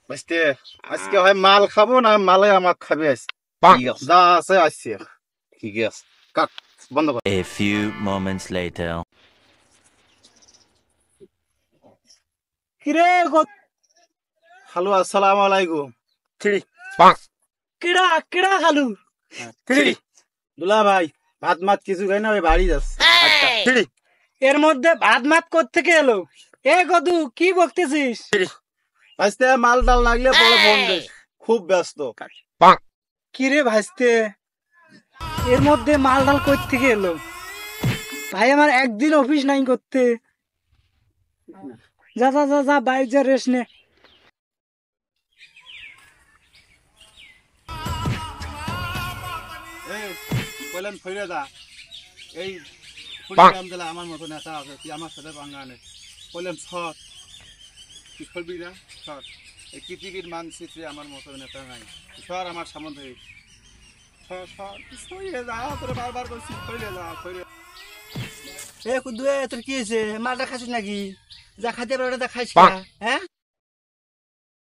বুঝতে আজকে হয় মাল খাবো না মালে আমাকে খাবে আজকে যা আছে আসছে ঠিক আছে কাট বন্ধ কর। A few moments later. কিরে হ্যালো আসসালামু আলাইকুম। থ্রি কিড়া কিড়া খালু থ্রি দুলা ভাই ভাত মাত কিছু খাই না ওই বাড়ি যাচ্ছে। আচ্ছা থ্রি এর মধ্যে ভাত মাত থেকে এলো এ গদু কি বকতেছিস আজকে মাল ডাল লাগলে পরে ফোন দে খুব ব্যস্ত। কিরে ভাইস্তে এর মধ্যে মাল ডাল থেকে এলো ভাই আমার একদিন অফিস নাই করতে যা যা যা যা বাইক যা রেস্ট নে এই কইলাম ফিরে যা এই কুড়িগ্রাম জেলা আমার মতো নেতা আছে তুই আমার সাথে পাঙ্গা নে কইলাম সৎ তুই করবি না সৎ এই পৃথিবীর মানচিত্রে আমার মতো নেতা নাই সর আমার সামনে সর সর সইরে যা তোরে বারবার কইছি সইরে যা সইরে। এ কুদু তোর কি হয়েছে মালটা খাচ্ছিস নাকি যা খাইতে পারে তা খাইস হ্যাঁ